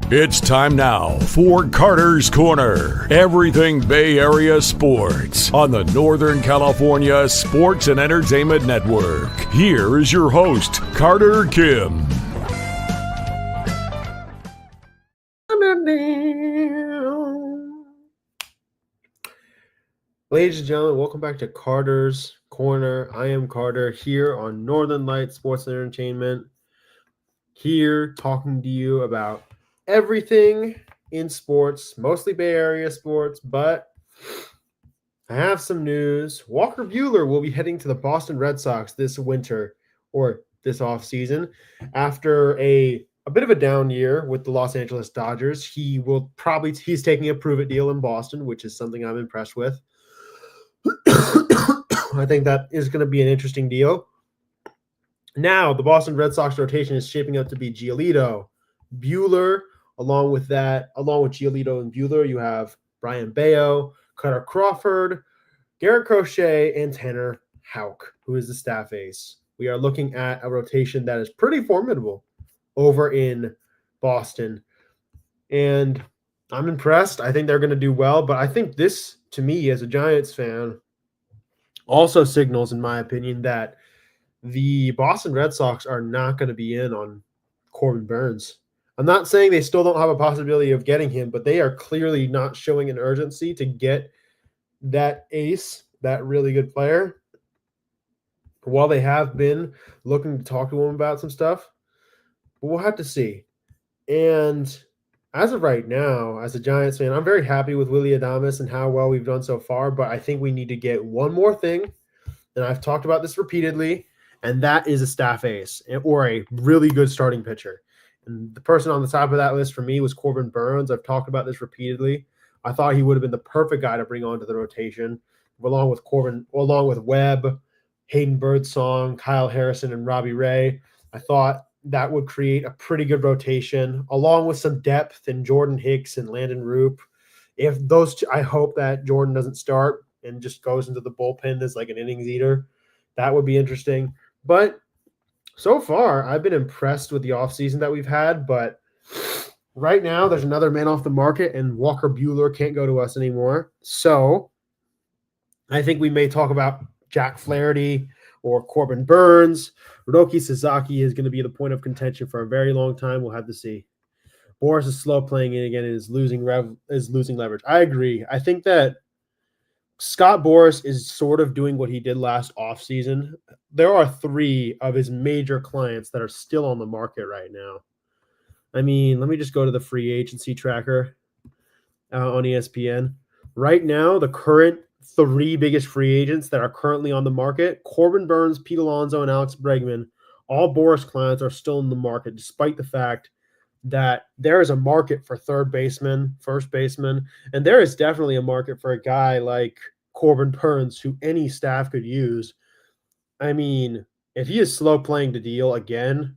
It's time now for Carter's Corner. Everything Bay Area sports on the Northern California Sports and Entertainment Network. Here is your host, Carter Kim. Ladies and gentlemen, welcome back to Carter's Corner. I am Carter here on Northern Light Sports and Entertainment. Here talking to you about everything in sports, mostly Bay Area sports, but I have some news. Walker Buehler will be heading to the Boston Red Sox this winter or this offseason after a bit of a down year with the Los Angeles Dodgers. He's taking a prove-it deal in Boston, which is something I'm impressed with. I think that is going to be an interesting deal. Now, the Boston Red Sox rotation is shaping up to be Giolito, Buehler. Along with Giolito and Buehler, you have Brian Bayo, Cutter Crawford, Garrett Crochet, and Tanner Houck, who is the staff ace. We are looking at a rotation that is pretty formidable over in Boston. And I'm impressed. I think they're going to do well. But I think this, to me, as a Giants fan, also signals, in my opinion, that the Boston Red Sox are not going to be in on Corbin Burnes. I'm not saying they still don't have a possibility of getting him, but they are clearly not showing an urgency to get that ace, that really good player. While they have been looking to talk to him about some stuff, but we'll have to see. And as of right now, as a Giants fan, I'm very happy with Willy Adames and how well we've done so far, but I think we need to get one more thing, and I've talked about this repeatedly, and that is a staff ace or a really good starting pitcher. And the person on the top of that list for me was Corbin Burnes. I've talked about this repeatedly. I thought he would have been the perfect guy to bring onto the rotation, along with Webb, Hayden Birdsong, Kyle Harrison, and Robbie Ray. I thought that would create a pretty good rotation, along with some depth in Jordan Hicks and Landon Roop. If those two, I hope that Jordan doesn't start and just goes into the bullpen as like an innings eater. That would be interesting. But so far, I've been impressed with the offseason that we've had, but right now there's another man off the market, and Walker Buehler can't go to us anymore. So I think we may talk about Jack Flaherty or Corbin Burnes. Roki Sasaki is going to be the point of contention for a very long time. We'll have to see. Boris is slow playing it again and is losing leverage. I agree. I think that Scott Boras is sort of doing what he did last offseason. There are 3 of his major clients that are still on the market right now. I mean, let me just go to the free agency tracker on ESPN. Right now, the current 3 biggest free agents that are currently on the market, Corbin Burnes, Pete Alonso, and Alex Bregman, all Boras clients are still in the market, despite the fact that there is a market for third baseman, first baseman, and there is definitely a market for a guy like Corbin Burnes who any staff could use. I mean, if he is slow playing the deal again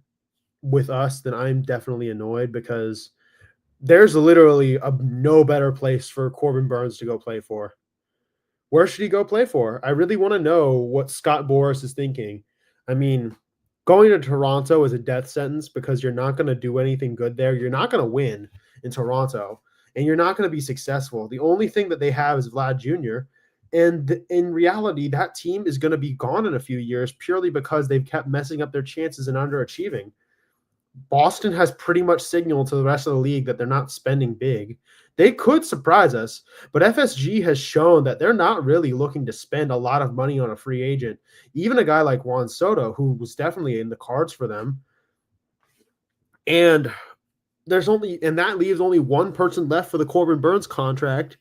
with us, then I'm definitely annoyed because there's literally no better place for Corbin Burnes to go play for. Where should he go play for? I really want to know what Scott Boras is thinking. I mean, going to Toronto is a death sentence because you're not going to do anything good there. You're not going to win in Toronto, and you're not going to be successful. The only thing that they have is Vlad Jr., and in reality, that team is going to be gone in a few years purely because they've kept messing up their chances and underachieving. Boston has pretty much signaled to the rest of the league that they're not spending big. They could surprise us, but FSG has shown that they're not really looking to spend a lot of money on a free agent. Even a guy like Juan Soto, who was definitely in the cards for them. And that leaves only one person left for the Corbin Burnes contract,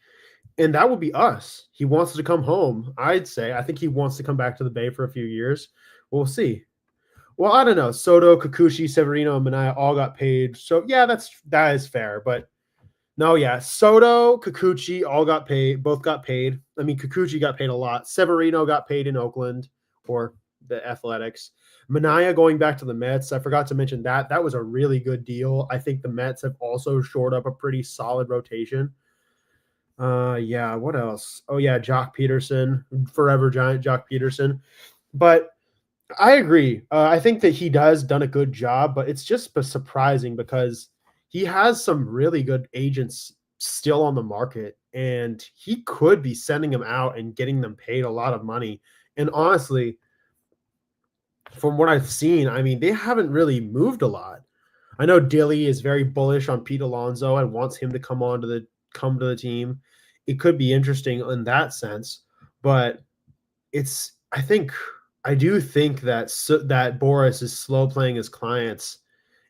and that would be us. He wants to come home, I'd say. I think he wants to come back to the Bay for a few years. We'll see. Well, I don't know. Soto, Kikuchi, Severino, and Manaea all got paid. So, yeah, that is fair. But, no, yeah. Soto, Kikuchi both got paid. I mean, Kikuchi got paid a lot. Severino got paid in Oakland or the Athletics. Manaea going back to the Mets. I forgot to mention that. That was a really good deal. I think the Mets have also shored up a pretty solid rotation. Yeah, what else? Oh, yeah, Jock Peterson, forever Giant Jock Peterson. But I agree. I think that he done a good job, but it's just surprising because he has some really good agents still on the market, and he could be sending them out and getting them paid a lot of money. And honestly, from what I've seen, I mean, they haven't really moved a lot. I know Dilly is very bullish on Pete Alonso and wants him to come to the team. It could be interesting in that sense, but I do think that that Boras is slow playing his clients,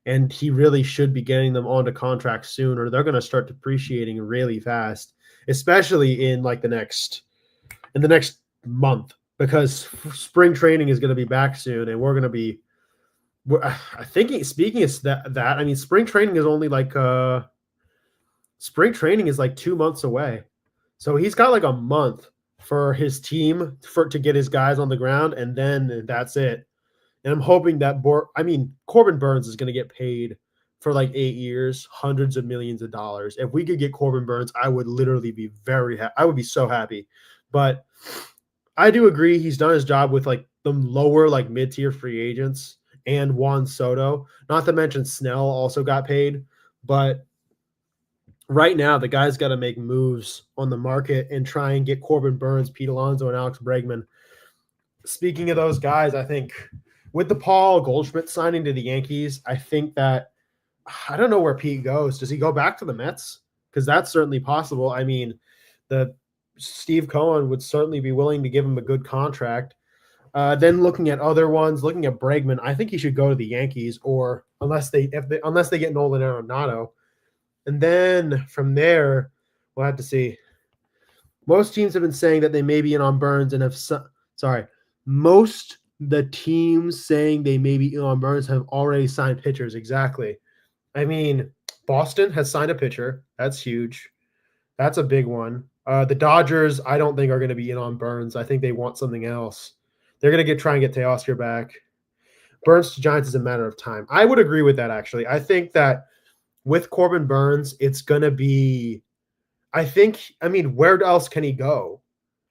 and he really should be getting them onto contracts soon, or they're going to start depreciating really fast, especially in like the next month, because spring training is going to be back soon, and we're going to be. I think speaking of that, I mean, spring training is only like 2 months away, so he's got like a month for his team to get his guys on the ground, and then that's it. And I'm hoping that Corbin Burnes is going to get paid for like 8 years, hundreds of millions of dollars. If we could get Corbin Burnes, I would literally be I would be so happy. But I do agree he's done his job with like the lower, like mid-tier free agents and Juan Soto. Not to mention Snell also got paid. But right now, the guy's got to make moves on the market and try and get Corbin Burnes, Pete Alonso, and Alex Bregman. Speaking of those guys, I think with the Paul Goldschmidt signing to the Yankees, I think that I don't know where Pete goes. Does he go back to the Mets? Because that's certainly possible. I mean, the Steve Cohen would certainly be willing to give him a good contract. Then looking at other ones, looking at Bregman, I think he should go to the Yankees, or unless they get Nolan Arenado. And then from there, we'll have to see. Most teams have been saying that they may be in on Burnes and the teams saying they may be in on Burnes have already signed pitchers. Exactly. I mean, Boston has signed a pitcher. That's huge. That's a big one. The Dodgers, I don't think are going to be in on Burnes. I think they want something else. They're going to try and get Teoscar back. Burnes to Giants is a matter of time. I would agree with that, actually. I think that with Corbin Burnes, it's going to be – where else can he go?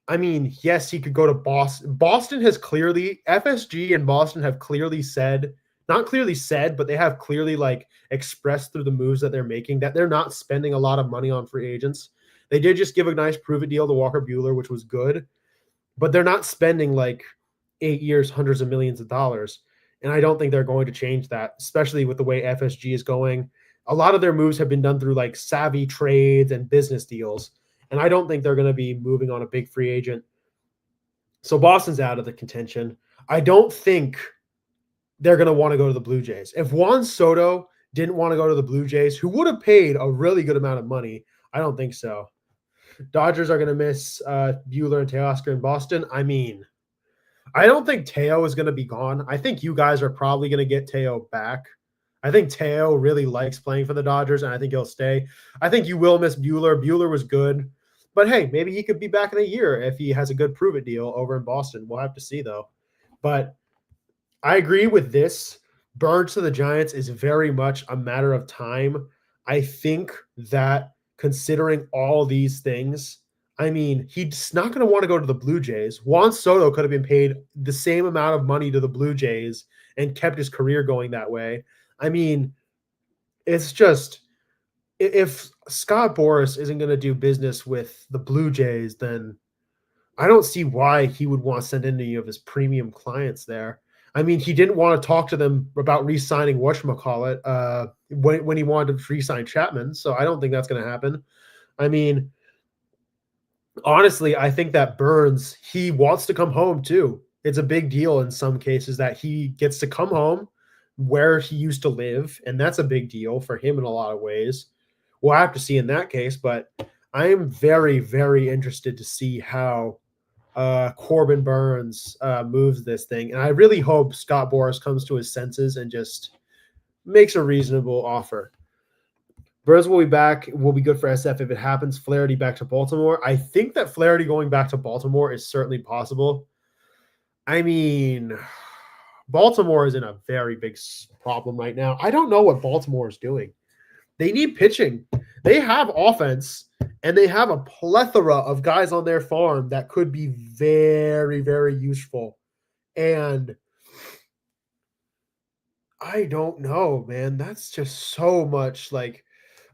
I mean, yes, he could go to Boston. Boston has clearly – FSG and Boston have clearly said – not clearly said, but they have clearly like expressed through the moves that they're making that they're not spending a lot of money on free agents. They did just give a nice prove-it deal to Walker Buehler, which was good, but they're not spending like 8 years, hundreds of millions of dollars. And I don't think they're going to change that, especially with the way FSG is going. A lot of their moves have been done through like savvy trades and business deals. And I don't think they're going to be moving on a big free agent. So Boston's out of the contention. I don't think they're going to want to go to the Blue Jays. If Juan Soto didn't want to go to the Blue Jays, who would have paid a really good amount of money, I don't think so. Dodgers are going to miss Buehler and Teoscar in Boston. I mean, I don't think Teo is going to be gone. I think you guys are probably going to get Teo back. I think Teo really likes playing for the Dodgers, and I think he'll stay. I think you will miss Buehler. Buehler was good. But, hey, maybe he could be back in a year if he has a good prove-it deal over in Boston. We'll have to see, though. But I agree with this. Burnes to the Giants is very much a matter of time. I think that considering all these things, I mean, he's not going to want to go to the Blue Jays. Juan Soto could have been paid the same amount of money to the Blue Jays and kept his career going that way. I mean, it's just if Scott Boras isn't going to do business with the Blue Jays, then I don't see why he would want to send any of his premium clients there. I mean, he didn't want to talk to them about re-signing whatchamacallit when he wanted to re-sign Chapman, so I don't think that's going to happen. I mean, honestly, I think that Burnes, he wants to come home too. It's a big deal in some cases that he gets to come home where he used to live, and that's a big deal for him in a lot of ways. We'll have to see in that case, but I am very, very interested to see how Corbin Burnes moves this thing. And I really hope Scott Boras comes to his senses and just makes a reasonable offer. Burnes will be back. Will be good for SF if it happens. Flaherty back to Baltimore. I think that Flaherty going back to Baltimore is certainly possible. I mean, Baltimore is in a very big problem right now. I don't know what Baltimore is doing. They need pitching. They have offense, and they have a plethora of guys on their farm that could be very, very useful. And I don't know, man. That's just so much. Like,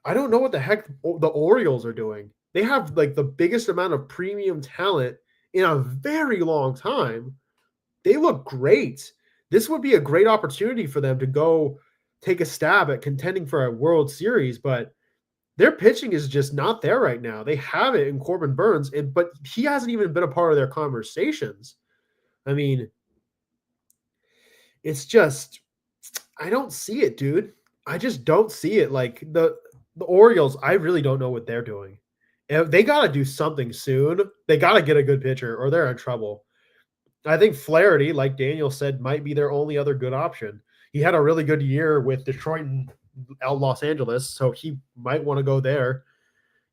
I don't know what the heck the Orioles are doing. They have like the biggest amount of premium talent in a very long time. They look great. This would be a great opportunity for them to go take a stab at contending for a World Series, but their pitching is just not there right now. They have it in Corbin Burns, but he hasn't even been a part of their conversations. I mean, it's just I don't see it, dude. I just don't see it. Like the Orioles, I really don't know what they're doing. They got to do something soon. They got to get a good pitcher, or they're in trouble. I think Flaherty, like Daniel said, might be their only other good option. He had a really good year with Detroit and Los Angeles, so he might want to go there.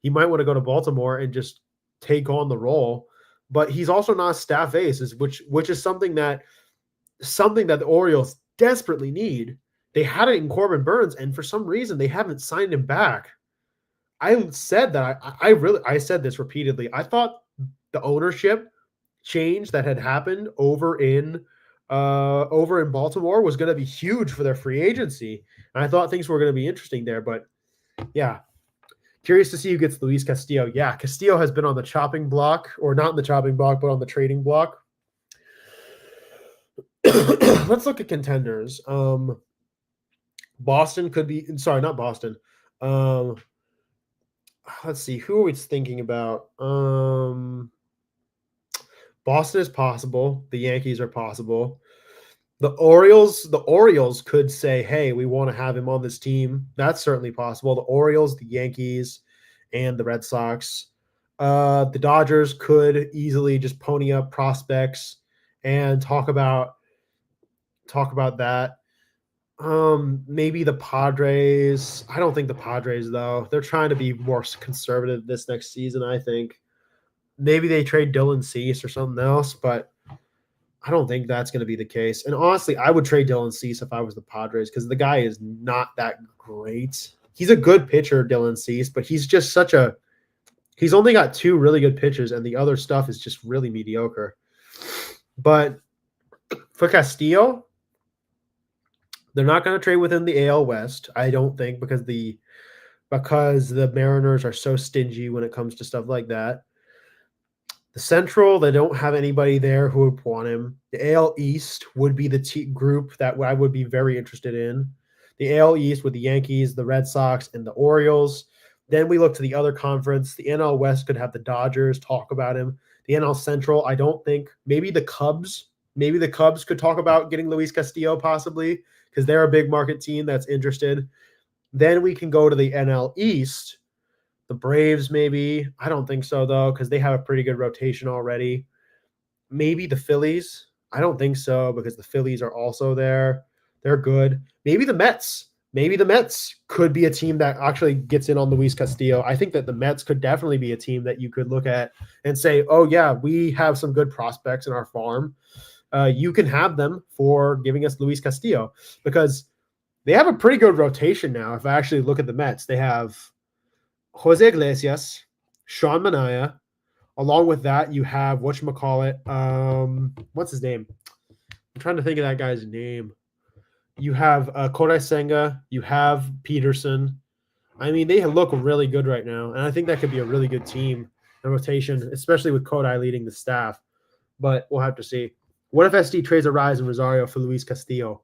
He might want to go to Baltimore and just take on the role. But he's also not a staff ace, which is something that the Orioles desperately need. They had it in Corbin Burns, and for some reason they haven't signed him back. I said that I said this repeatedly. I thought the ownership change that had happened over in Baltimore was going to be huge for their free agency, and I thought things were going to be interesting there. But yeah, curious to see who gets Luis Castillo. Yeah, Castillo has been on the chopping block, or not on the chopping block, but on the trading block. Let's look at contenders. Boston could be. Sorry, not Boston. Let's see. Who are we thinking about? Boston is possible. The Yankees are possible. The Orioles could say, "Hey, we want to have him on this team." That's certainly possible. The Orioles, the Yankees, and the Red Sox. The Dodgers could easily just pony up prospects and talk about that. Maybe the Padres. I don't think the Padres, though. They're trying to be more conservative this next season, I think. Maybe they trade Dylan Cease or something else, but I don't think that's going to be the case. And honestly, I would trade Dylan Cease if I was the Padres because the guy is not that great. He's a good pitcher, Dylan Cease, but he's just he's only got 2 really good pitchers, and the other stuff is just really mediocre. But for Castillo, they're not going to trade within the AL West, I don't think, because the Mariners are so stingy when it comes to stuff like that. The Central, they don't have anybody there who would want him. The AL East would be the group that I would be very interested in. The AL East with the Yankees, the Red Sox, and the Orioles. Then we look to the other conference. The NL West could have the Dodgers talk about him. The NL Central, I don't think. Maybe the Cubs. Maybe the Cubs could talk about getting Luis Castillo possibly because they're a big market team that's interested. Then we can go to the NL East. The Braves, maybe. I don't think so, though, because they have a pretty good rotation already. Maybe the Phillies. I don't think so because the Phillies are also there. They're good. Maybe the Mets. Maybe the Mets could be a team that actually gets in on Luis Castillo. I think that the Mets could definitely be a team that you could look at and say, oh, yeah, we have some good prospects in our farm. You can have them for giving us Luis Castillo because they have a pretty good rotation now. If I actually look at the Mets, they have Jose Iglesias, Sean Manaea. Along with that, you have whatchamacallit. What's his name? I'm trying to think of that guy's name. You have Kodai Senga. You have Peterson. I mean, they look really good right now, and I think that could be a really good team and rotation, especially with Kodai leading the staff. But we'll have to see. What if SD trades Arise and Rosario for Luis Castillo?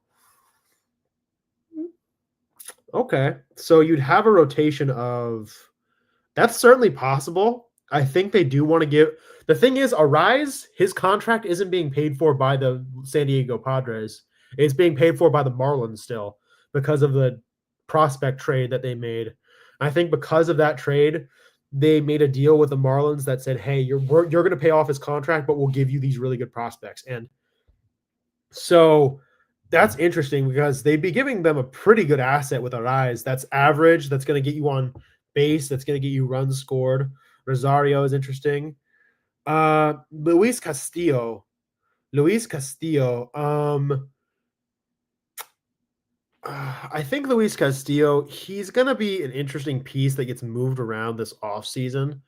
Okay, so you'd have a rotation of – that's certainly possible. I think they do want to give – the thing is, Arise, his contract isn't being paid for by the San Diego Padres. It's being paid for by the Marlins still because of the prospect trade that they made. I think because of that trade, they made a deal with the Marlins that said, hey, you're going to pay off his contract, but we'll give you these really good prospects. And so that's interesting because they'd be giving them a pretty good asset with Arise. That's average. That's going to get you on base. That's going to get you runs scored. Rosario is interesting. Luis Castillo. I think Luis Castillo, he's going to be an interesting piece that gets moved around this offseason.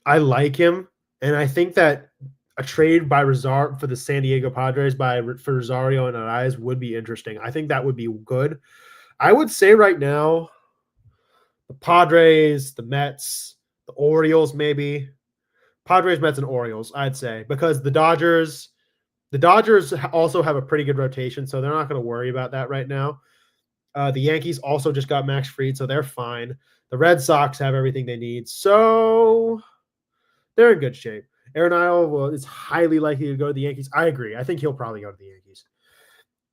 I like him, and I think that a trade by Rosario for the San Diego Padres for Rosario and Arraez would be interesting. I think that would be good. I would say right now, the Padres, the Mets, the Orioles, maybe. Padres, Mets, and Orioles, I'd say, because the Dodgers also have a pretty good rotation, so they're not going to worry about that right now. The Yankees also just got Max Fried, so they're fine. The Red Sox have everything they need, so they're in good shape. Arenado is highly likely to go to the Yankees. I agree. I think he'll probably go to the Yankees.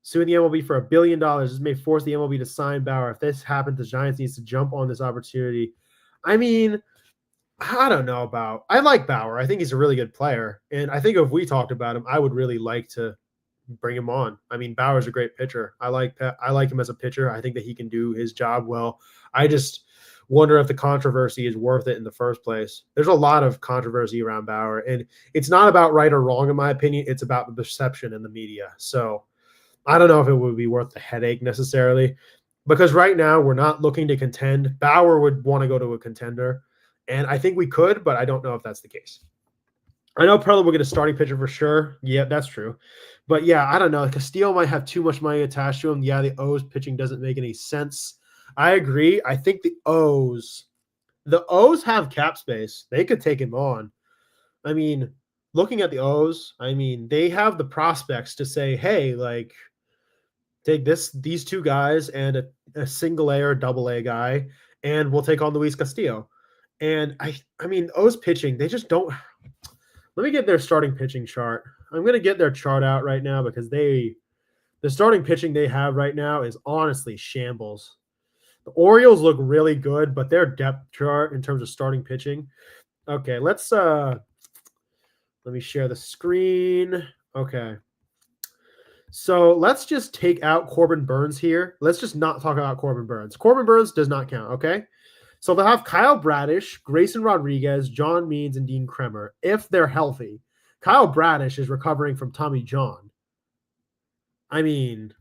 Suing the MLB for $1 billion. This may force the MLB to sign Bauer. If this happens, the Giants needs to jump on this opportunity. I mean, I don't know about. I like Bauer. I think he's a really good player, and I think if we talked about him, I would really like to bring him on. I mean, Bauer's a great pitcher. I like him as a pitcher. I think that he can do his job well. I just wonder if the controversy is worth it in the first place. There's a lot of controversy around Bauer, and it's not about right or wrong, in my opinion. It's about the perception in the media. So I don't know if it would be worth the headache necessarily, because right now we're not looking to contend. Bauer would want to go to a contender, and I think we could, but I don't know if that's the case. I know probably we'll get a starting pitcher for sure. Yeah, that's true. But yeah, I don't know. Castillo might have too much money attached to him. Yeah, the O's pitching doesn't make any sense. I agree. I think the O's have cap space. They could take him on. I mean, looking at the O's, I mean, they have the prospects to say, hey, like, take these two guys and a single A or double A guy, and we'll take on Luis Castillo. And I mean, O's pitching, they just don't. Let me get their starting pitching chart. I'm going to get their chart out right now because the starting pitching they have right now is honestly shambles. The Orioles look really good, but their depth chart in terms of starting pitching. Okay, let me share the screen. Okay. So let's just take out Corbin Burns here. Let's just not talk about Corbin Burns. Corbin Burns does not count, okay? So they'll have Kyle Bradish, Grayson Rodriguez, John Means, and Dean Kremer if they're healthy. Kyle Bradish is recovering from Tommy John. I mean,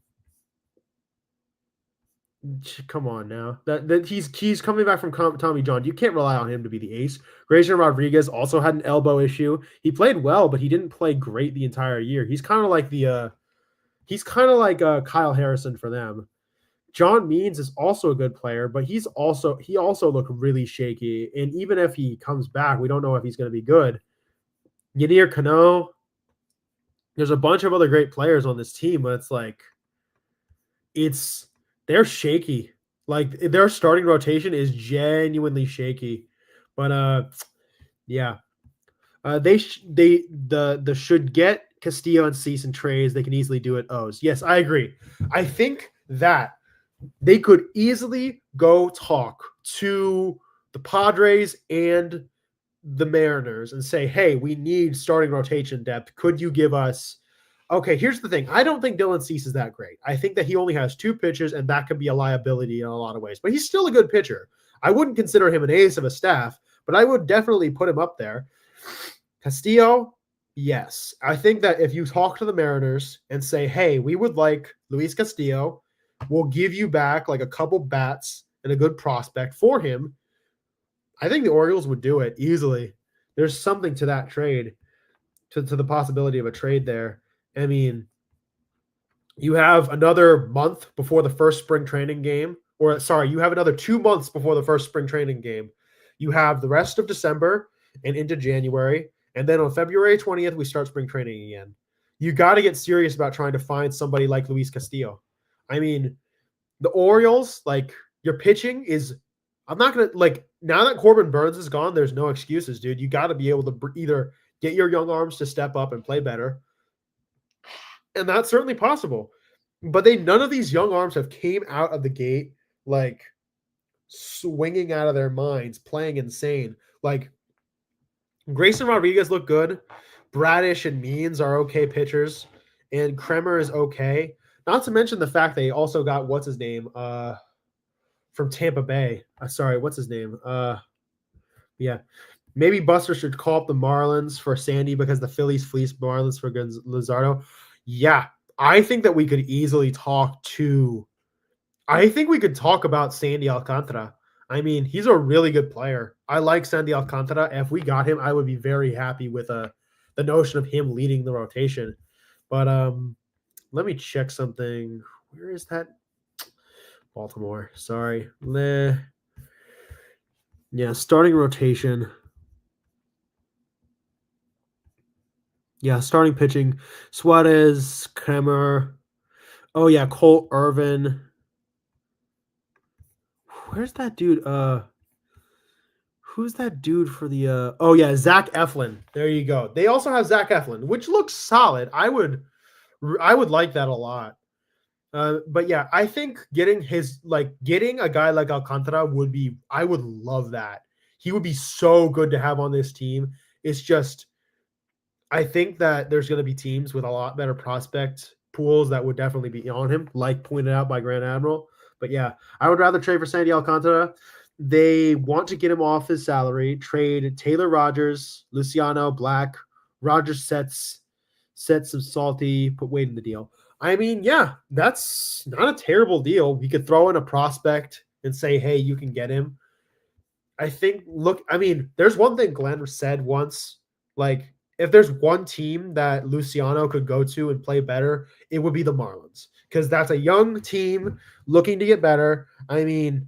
come on now. That he's coming back from Tommy John. You can't rely on him to be the ace. Grayson Rodriguez also had an elbow issue. He played well, but he didn't play great the entire year. He's kind of like Kyle Harrison for them. John Means is also a good player, but he also looked really shaky. And even if he comes back, we don't know if he's going to be good. Yadier Cano, there's a bunch of other great players on this team, but it's like they're shaky. Like their starting rotation is genuinely shaky. But yeah, they should get Castillo and Cease and trades. They can easily do it. O's. Yes, I agree. I think that they could easily go talk to the Padres and the Mariners and say, hey, we need starting rotation depth. Could you give us – okay, here's the thing. I don't think Dylan Cease is that great. I think that he only has 2 pitches, and that could be a liability in a lot of ways. But he's still a good pitcher. I wouldn't consider him an ace of a staff, but I would definitely put him up there. Castillo, yes. I think that if you talk to the Mariners and say, hey, we would like Luis Castillo – we'll give you back like a couple bats and a good prospect for him, I think the Orioles would do it easily. There's something to that trade, to the possibility of a trade there. I mean, you have another month before the first spring training game, you have another 2 months before the first spring training game. You have the rest of December and into January, and then on February 20th, we start spring training again. You got to get serious about trying to find somebody like Luis Castillo. I mean, the Orioles, like, your pitching is – I'm not going to – like, now that Corbin Burns is gone, there's no excuses, dude. You got to be able to either get your young arms to step up and play better, and that's certainly possible. But none of these young arms have came out of the gate, like, swinging out of their minds, playing insane. Like, Grayson Rodriguez looked good. Bradish and Means are okay pitchers, and Kremer is okay. Not to mention the fact they also got what's his name from Tampa Bay. Sorry, what's his name? Yeah, maybe Buster should call up the Marlins for Sandy because the Phillies fleeced Marlins for Luzardo. Yeah, I think that we could easily talk about Sandy Alcantara. I mean, he's a really good player. I like Sandy Alcantara. If we got him, I would be very happy with a the notion of him leading the rotation. But let me check something. Where is that? Baltimore. Sorry. Yeah, starting rotation. Yeah, starting pitching. Suarez, Kremer. Oh yeah, Cole Irvin. Where's that dude? Who's that dude for the oh yeah, Zach Eflin. There you go. They also have Zach Eflin, which looks solid. I would like that a lot. But yeah, I think getting a guy like Alcantara I would love that. He would be so good to have on this team. It's just I think that there's going to be teams with a lot better prospect pools that would definitely be on him, like pointed out by Grand Admiral. But yeah, I would rather trade for Sandy Alcantara. They want to get him off his salary, trade Taylor Rogers, Luciano Black. Rogers sets some salty, put weight in the deal. I mean, yeah, that's not a terrible deal. We could throw in a prospect and say, hey, you can get him. I think, there's one thing Glenn said once, like, if there's one team that Luciano could go to and play better, it would be the Marlins, because that's a young team looking to get better. I mean,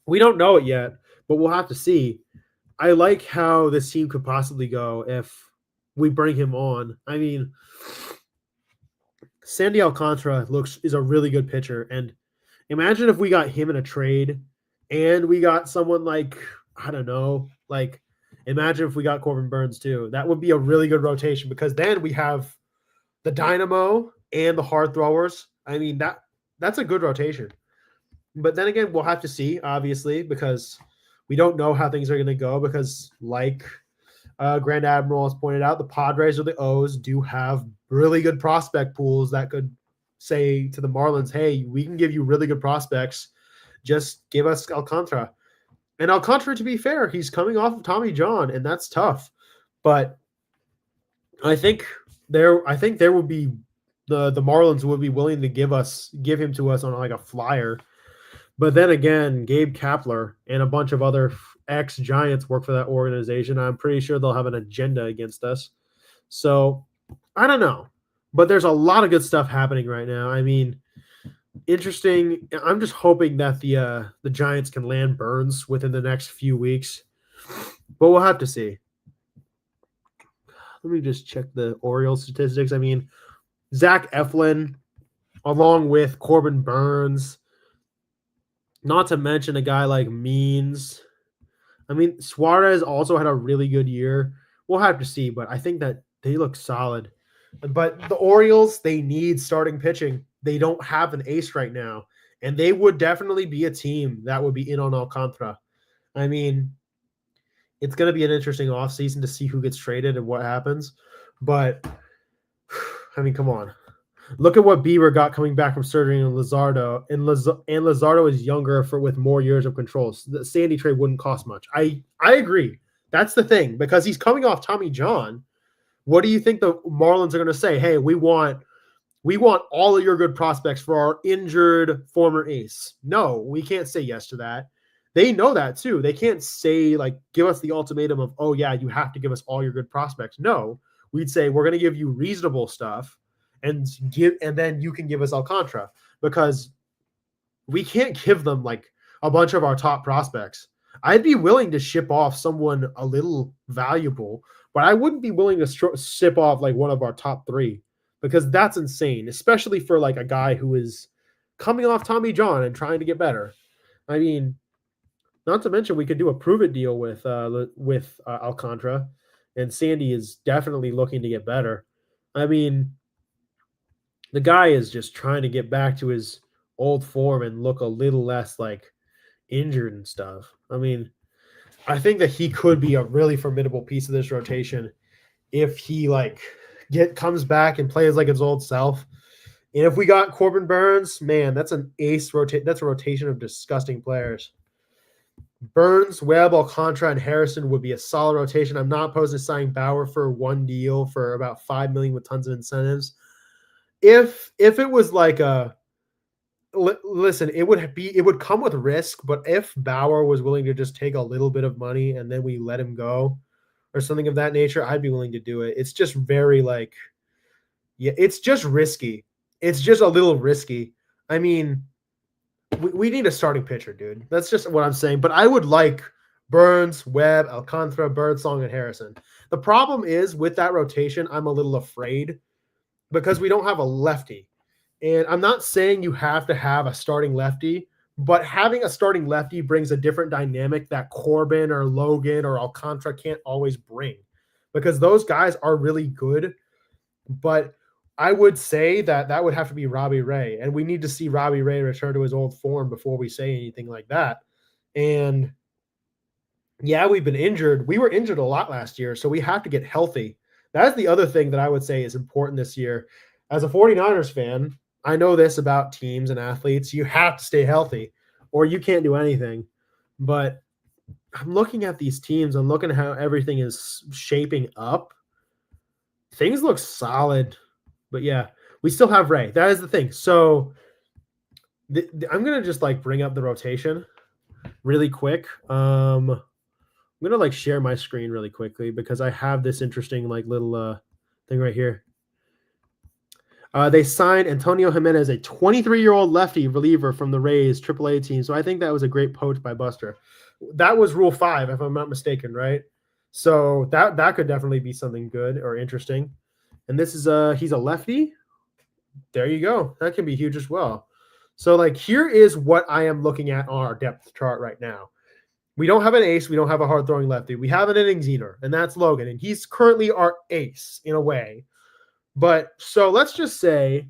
we don't know it yet, but we'll have to see. I like how this team could possibly go if we bring him on. I mean, Sandy Alcantara is a really good pitcher, and imagine if we got him in a trade and we got someone like, I don't know, like imagine if we got Corbin Burns too. That would be a really good rotation, because then we have the dynamo and the hard throwers. I mean, that's a good rotation. But then again, we'll have to see, obviously, because we don't know how things are going to go, because like Grand Admiral has pointed out, the Padres or the O's do have really good prospect pools that could say to the Marlins, hey, we can give you really good prospects. Just give us Alcantara. And Alcantara, to be fair, he's coming off of Tommy John, and that's tough. But I think there would be the Marlins would be willing to give him to us on like a flyer. But then again, Gabe Kapler and a bunch of other ex-Giants work for that organization. I'm pretty sure they'll have an agenda against us. So I don't know. But there's a lot of good stuff happening right now. I mean, interesting. I'm just hoping that the Giants can land Burns within the next few weeks. But we'll have to see. Let me just check the Orioles statistics. I mean, Zach Eflin, along with Corbin Burns, not to mention a guy like Means. I mean, Suarez also had a really good year. We'll have to see, but I think that they look solid. But the Orioles, they need starting pitching. They don't have an ace right now, and they would definitely be a team that would be in on Alcantara. I mean, it's going to be an interesting offseason to see who gets traded and what happens. But, I mean, come on. Look at what Bieber got coming back from surgery in Luzardo, and Luzardo is younger with more years of control. So the Sandy trade wouldn't cost much. I agree. That's the thing, because he's coming off Tommy John. What do you think the Marlins are going to say? Hey, we want all of your good prospects for our injured former ace. No, we can't say yes to that. They know that too. They can't say, like, give us the ultimatum of, oh yeah, you have to give us all your good prospects. No, we'd say we're going to give you reasonable stuff. And then you can give us Alcantara, because we can't give them like a bunch of our top prospects. I'd be willing to ship off someone a little valuable, but I wouldn't be willing to ship off like one of our top 3, because that's insane, especially for like a guy who is coming off Tommy John and trying to get better. I mean, not to mention we could do a prove it deal with Alcantara, and Sandy is definitely looking to get better. I mean, the guy is just trying to get back to his old form and look a little less like injured and stuff. I mean, I think that he could be a really formidable piece of this rotation if he comes back and plays like his old self. And if we got Corbin Burns, man, that's an ace rotate. That's a rotation of disgusting players. Burns, Webb, Alcantara, and Harrison would be a solid rotation. I'm not opposed to signing Bauer for one deal for about $5 million with tons of incentives. If it was like listen, it would come with risk, but if Bauer was willing to just take a little bit of money and then we let him go, or something of that nature, I'd be willing to do it. It's just very like, yeah, it's just risky. It's just a little risky. I mean, we need a starting pitcher, dude. That's just what I'm saying. But I would like Burns, Webb, Alcantara, Birdsong, and Harrison. The problem is with that rotation, I'm a little afraid because we don't have a lefty. And I'm not saying you have to have a starting lefty, but having a starting lefty brings a different dynamic that Corbin or Logan or Alcantara can't always bring, because those guys are really good. But I would say that would have to be Robbie Ray, and we need to see Robbie Ray return to his old form before we say anything like that. And yeah, we've been injured. We were injured a lot last year, so we have to get healthy. That's the other thing that I would say is important this year. As a 49ers fan, I know this about teams and athletes. You have to stay healthy or you can't do anything. But I'm looking at these teams. I'm looking at how everything is shaping up. Things look solid. But yeah, we still have Ray. That is the thing. So I'm going to just like bring up the rotation really quick. I'm going to like share my screen really quickly because I have this interesting like little thing right here. They signed Antonio Jimenez, a 23-year-old lefty reliever from the Rays AAA team. So I think that was a great poach by Buster. That was Rule 5, if I'm not mistaken, right? So that could definitely be something good or interesting. And this is he's a lefty. There you go. That can be huge as well. So like here is what I am looking at on our depth chart right now. We don't have an ace. We don't have a hard-throwing lefty. We have an innings eater, and that's Logan. And he's currently our ace in a way. But so let's just say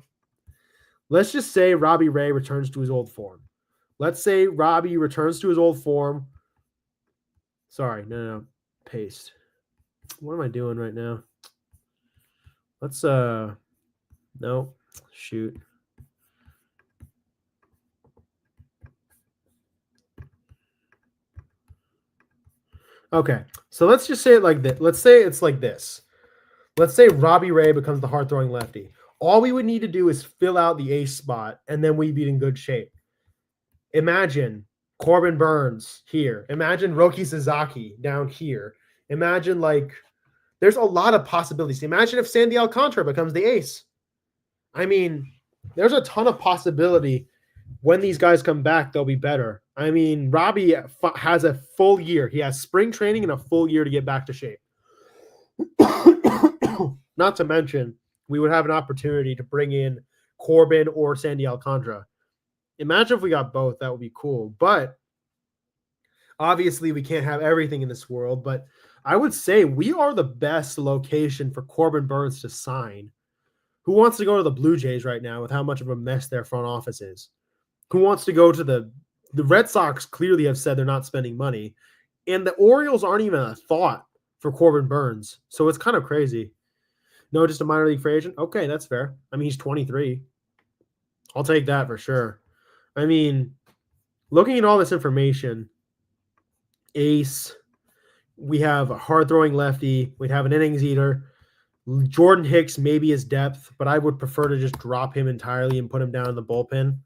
Robbie Ray returns to his old form. Let's say Robbie returns to his old form. Sorry, no. Paste. What am I doing right now? Let's no, shoot. Okay, so let's just say it like this. Let's say it's like this. Let's say Robbie Ray becomes the hard-throwing lefty. All we would need to do is fill out the ace spot, and then we'd be in good shape. Imagine Corbin Burns here. Imagine Roki Sasaki down here. Imagine, like, there's a lot of possibilities. Imagine if Sandy Alcantara becomes the ace. I mean, there's a ton of possibility. When these guys come back, they'll be better. I mean, Robbie has a full year. He has spring training and a full year to get back to shape. Not to mention, we would have an opportunity to bring in Corbin or Sandy Alcantara. Imagine if we got both. That would be cool. But obviously, we can't have everything in this world. But I would say we are the best location for Corbin Burns to sign. Who wants to go to the Blue Jays right now with how much of a mess their front office is? Who wants to go to the Red Sox? Clearly have said they're not spending money. And the Orioles aren't even a thought for Corbin Burns. So it's kind of crazy. No, just a minor league free agent? Okay, that's fair. I mean, he's 23. I'll take that for sure. I mean, looking at all this information, ace, we have a hard-throwing lefty, we'd have an innings eater. Jordan Hicks maybe is depth, but I would prefer to just drop him entirely and put him down in the bullpen.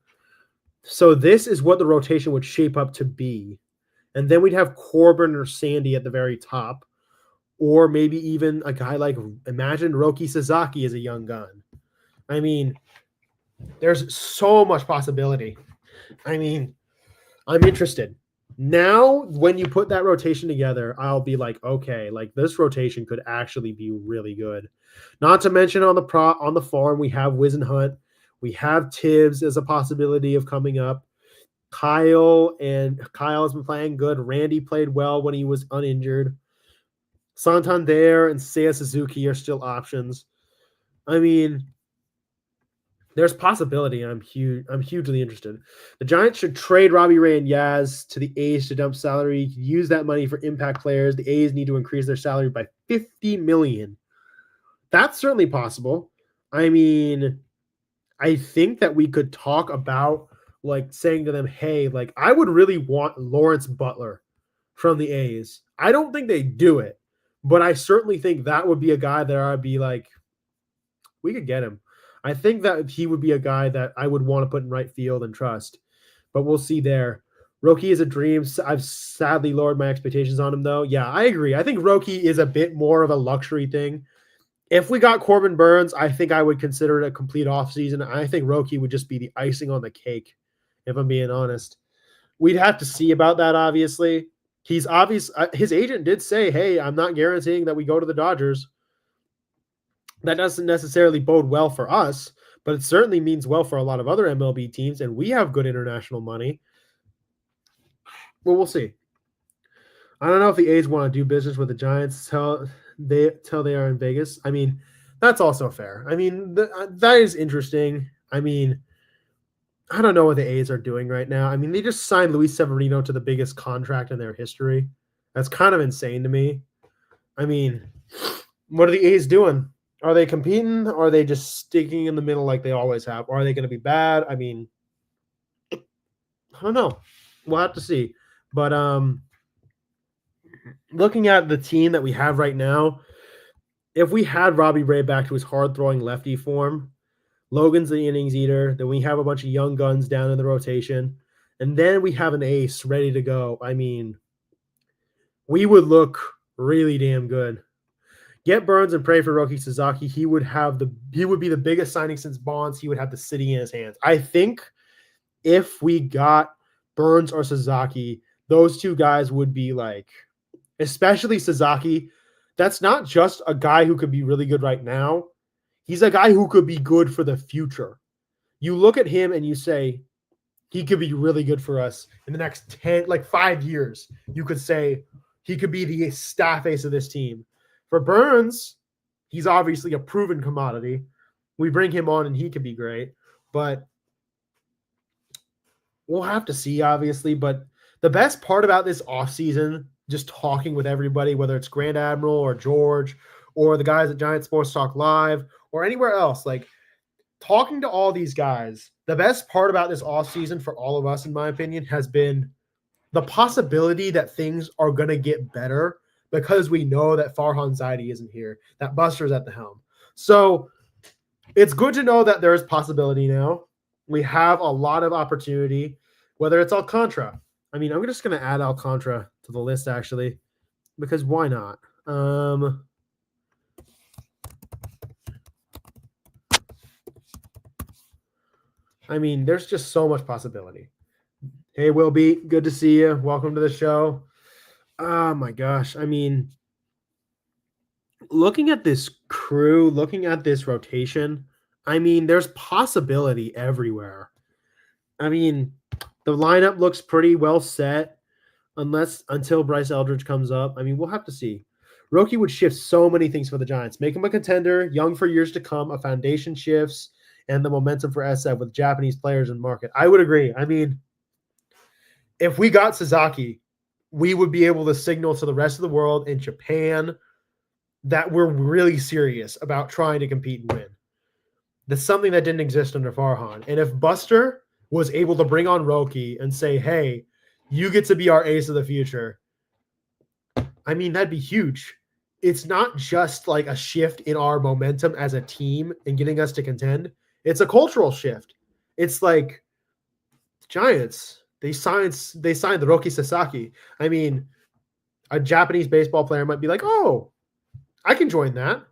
So this is what the rotation would shape up to be. And then we'd have Corbin or Sandy at the very top. Or maybe even a guy like, imagine Roki Sasaki as a young gun. I mean, there's so much possibility. I mean, I'm interested. Now, when you put that rotation together, I'll be like, okay, like this rotation could actually be really good. Not to mention on the farm, we have Whisenhunt. We have Tibbs as a possibility of coming up. Kyle has been playing good. Randy played well when he was uninjured. Santander and Seiya Suzuki are still options. I mean, there's possibility. I'm hugely interested. The Giants should trade Robbie Ray and Yaz to the A's to dump salary. Use that money for impact players. The A's need to increase their salary by $50 million. That's certainly possible. I mean, I think that we could talk about like saying to them, hey, like I would really want Lawrence Butler from the A's. I don't think they do it. But I certainly think that would be a guy that I'd be like, we could get him. I think that he would be a guy that I would want to put in right field and trust. But we'll see there. Roki is a dream. I've sadly lowered my expectations on him, though. Yeah, I agree. I think Roki is a bit more of a luxury thing. If we got Corbin Burns, I think I would consider it a complete offseason. I think Roki would just be the icing on the cake, if I'm being honest. We'd have to see about that, obviously. He's obvious. His agent did say, hey, I'm not guaranteeing that we go to the Dodgers. That doesn't necessarily bode well for us, but it certainly means well for a lot of other MLB teams, and we have good international money. Well, we'll see. I don't know if the A's want to do business with the Giants till they are in Vegas. I mean, that's also fair. I mean, that is interesting. I mean, I don't know what the A's are doing right now. I mean, they just signed Luis Severino to the biggest contract in their history. That's kind of insane to me. I mean, what are the A's doing? Are they competing? Or are they just sticking in the middle like they always have? Or are they going to be bad? I mean, I don't know. We'll have to see. But looking at the team that we have right now, if we had Robbie Ray back to his hard-throwing lefty form, Logan's the innings eater, then we have a bunch of young guns down in the rotation, and then we have an ace ready to go. I mean, we would look really damn good. Get Burns and pray for Roki Sasaki. He would be the biggest signing since Bonds. He would have the city in his hands. I think if we got Burns or Sasaki, those two guys would be like, especially Sasaki. That's not just a guy who could be really good right now. He's a guy who could be good for the future. You look at him and you say, he could be really good for us in the next 5 years. You could say he could be the staff ace of this team. For Burns, he's obviously a proven commodity. We bring him on and he could be great. But we'll have to see, obviously. But the best part about this offseason, just talking with everybody, whether it's Grand Admiral or George or the guys at Giant Sports Talk Live or anywhere else, like talking to all these guys, the best part about this offseason for all of us, in my opinion, has been the possibility that things are going to get better because we know that Farhan Zaidi isn't here, that Buster's at the helm. So it's good to know that there is possibility now. We have a lot of opportunity, whether it's Alcantara. I mean, I'm just going to add Alcantara to the list, actually, because why not? I mean, there's just so much possibility. Hey, Will B, good to see you. Welcome to the show. Oh, my gosh. I mean, looking at this crew, looking at this rotation, I mean, there's possibility everywhere. I mean, the lineup looks pretty well set until Bryce Eldridge comes up. I mean, we'll have to see. Roki would shift so many things for the Giants. Make him a contender, young for years to come, a foundation shifts, and the momentum for SF with Japanese players in market. I would agree. I mean, if we got Sasaki, we would be able to signal to the rest of the world in Japan that we're really serious about trying to compete and win. That's something that didn't exist under Farhan. And if Buster was able to bring on Roki and say, hey, you get to be our ace of the future, I mean, that'd be huge. It's not just like a shift in our momentum as a team and getting us to contend. It's a cultural shift. It's like Giants. They signed the Roki Sasaki. I mean, a Japanese baseball player might be like, oh, I can join that.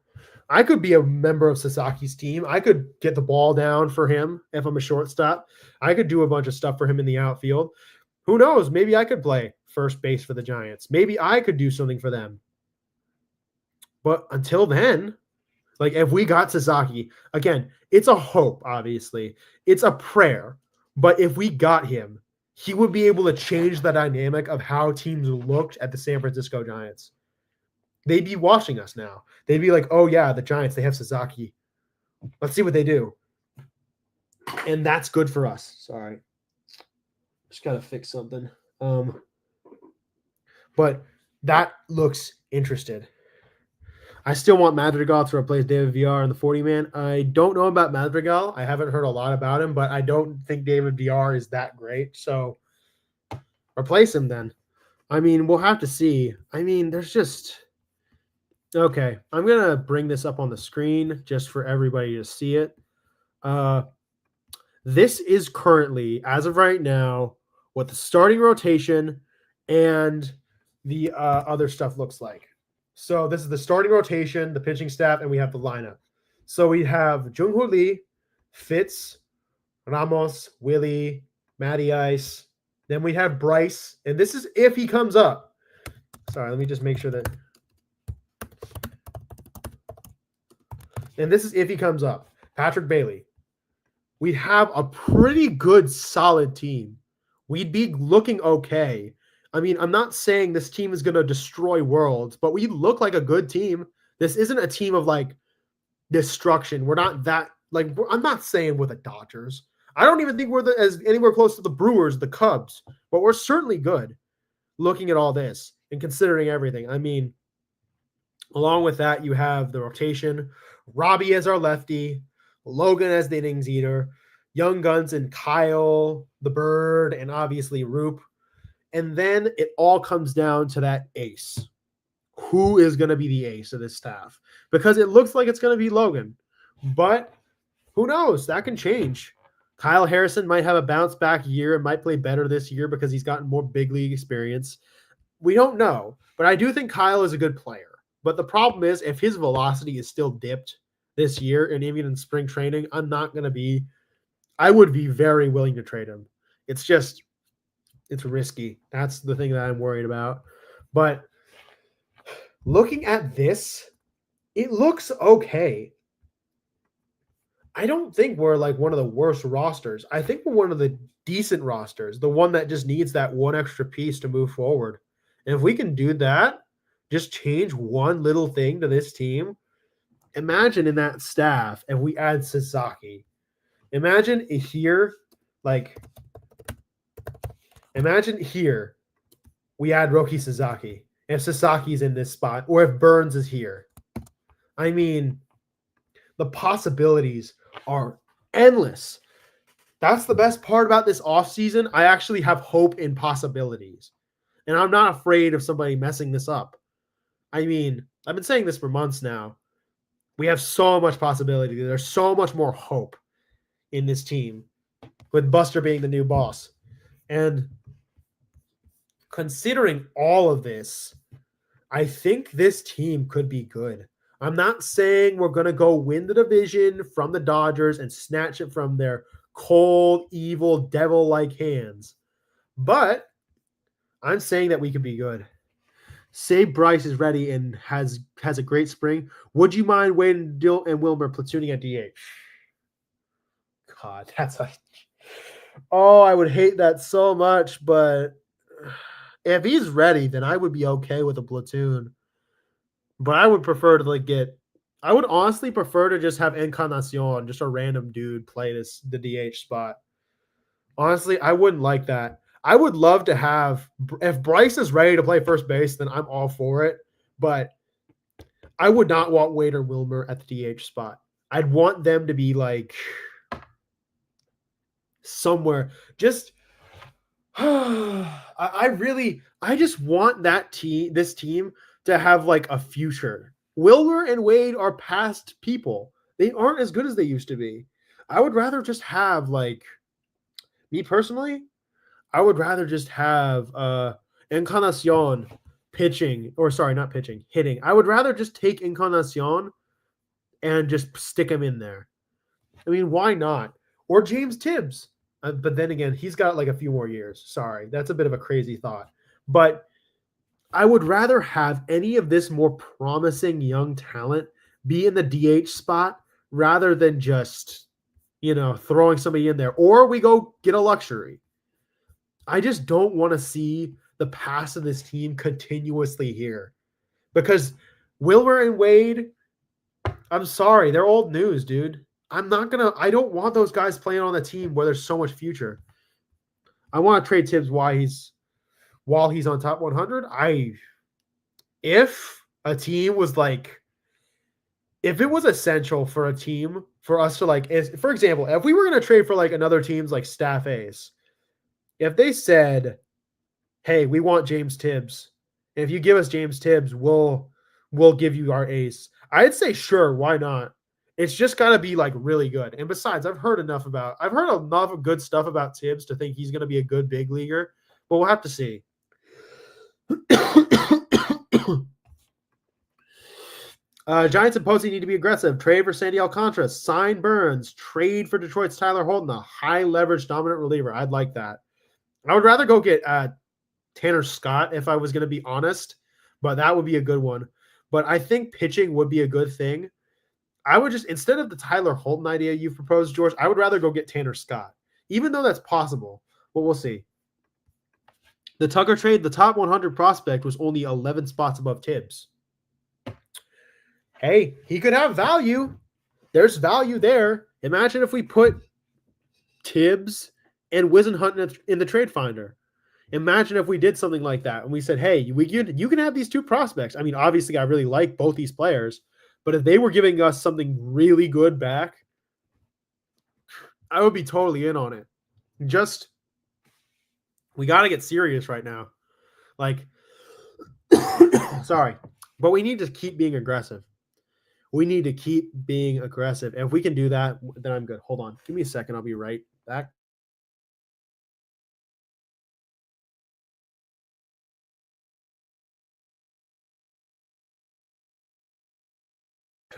I could be a member of Sasaki's team. I could get the ball down for him if I'm a shortstop. I could do a bunch of stuff for him in the outfield. Who knows? Maybe I could play first base for the Giants. Maybe I could do something for them. But until then, like if we got Sasaki, again, it's a hope, obviously. It's a prayer. But if we got him, he would be able to change the dynamic of how teams looked at the San Francisco Giants. They'd be watching us now. They'd be like, oh, yeah, the Giants, they have Sasaki. Let's see what they do. And that's good for us. Sorry. Just got to fix something. But that looks interested. I still want Madrigal to replace David VR in the 40-man. I don't know about Madrigal. I haven't heard a lot about him, but I don't think David VR is that great. So replace him then. I mean, we'll have to see. I mean, there's just... Okay, I'm going to bring this up on the screen just for everybody to see it. This is currently, as of right now, what the starting rotation and the other stuff looks like. So this is the starting rotation, the pitching staff, and we have the lineup. So we have Jung-Hoo Lee, Fitz, Ramos, Willie, Matty Ice. Then we have Bryce, and this is if he comes up. Sorry, let me just make sure that. And this is if he comes up. Patrick Bailey. We have a pretty good, solid team. We'd be looking okay. I mean, I'm not saying this team is going to destroy worlds, but we look like a good team. This isn't a team of like destruction. We're not that like. I'm not saying we're the Dodgers. I don't even think we're as anywhere close to the Brewers, the Cubs, but we're certainly good. Looking at all this and considering everything, I mean, along with that, you have the rotation. Robbie as our lefty, Logan as the innings eater, Young Guns and Kyle, the Bird, and obviously Roop. And then it all comes down to that ace. Who is going to be the ace of this staff? Because it looks like it's going to be Logan. But who knows? That can change. Kyle Harrison might have a bounce back year and might play better this year because he's gotten more big league experience. We don't know. But I do think Kyle is a good player. But the problem is if his velocity is still dipped this year and even in spring training, I would be very willing to trade him. It's risky. That's the thing that I'm worried about. But looking at this, it looks okay. I don't think we're like one of the worst rosters. I think we're one of the decent rosters, the one that just needs that one extra piece to move forward. And if we can do that, just change one little thing to this team. Imagine in that staff if we add Sasaki. Imagine here we add Roki Sasaki. If Sasaki's in this spot, or if Burns is here. I mean, the possibilities are endless. That's the best part about this offseason. I actually have hope in possibilities. And I'm not afraid of somebody messing this up. I mean, I've been saying this for months now. We have so much possibility. There's so much more hope in this team with Buster being the new boss. And considering all of this, I think this team could be good. I'm not saying we're going to go win the division from the Dodgers and snatch it from their cold, evil, devil-like hands. But I'm saying that we could be good. Say Bryce is ready and has a great spring. Would you mind Wade and Wilmer platooning at DH? God, I would hate that so much, but if he's ready, then I would be okay with a platoon. But I would prefer to I would honestly prefer to just have Encarnacion, just a random dude, play the DH spot. Honestly, I wouldn't like that. I would love to have, if Bryce is ready to play first base, then I'm all for it. But I would not want Wade or Wilmer at the DH spot. I'd want them to be like somewhere. Just, I just want this team to have like a future. Wilmer and Wade are past people. They aren't as good as they used to be. I would rather just have me personally, I would rather just have Encarnacion hitting. I would rather just take Encarnacion and just stick him in there. I mean, why not? Or James Tibbs. But then again, he's got like a few more years. Sorry, that's a bit of a crazy thought. But I would rather have any of this more promising young talent be in the DH spot rather than just, throwing somebody in there. Or we go get a luxury. I just don't want to see the past of this team continuously here. Because Wilmer and Wade, I'm sorry, they're old news, dude. I don't want those guys playing on the team where there's so much future. I want to trade Tibbs while he's on top 100. If a team was if it was essential for a team for us to for example, if we were going to trade for another team's staff ace, if they said, hey, we want James Tibbs, and if you give us James Tibbs, we'll give you our ace, I'd say, sure, why not? It's just got to be like really good. And besides, I've heard enough of good stuff about Tibbs to think he's going to be a good big leaguer, but we'll have to see. Giants and Posey need to be aggressive. Trade for Sandy Alcantara. Sign Burns. Trade for Detroit's Tyler Holton, a high leverage dominant reliever. I'd like that. I would rather go get Tanner Scott if I was going to be honest, but that would be a good one. But I think pitching would be a good thing. I would just, instead of the Tyler Holton idea you've proposed, George, I would rather go get Tanner Scott, even though that's possible. But we'll see. The Tucker trade, the top 100 prospect was only 11 spots above Tibbs. Hey, he could have value. There's value there. Imagine if we put Tibbs and Whisenhunt in the trade finder. Imagine if we did something like that and we said, hey, you can have these two prospects. I mean, obviously, I really like both these players, but if they were giving us something really good back, I would be totally in on it. Just, we got to get serious right now. Like, sorry, but we need to keep being aggressive. We need to keep being aggressive. And if we can do that, then I'm good. Hold on. Give me a second. I'll be right back.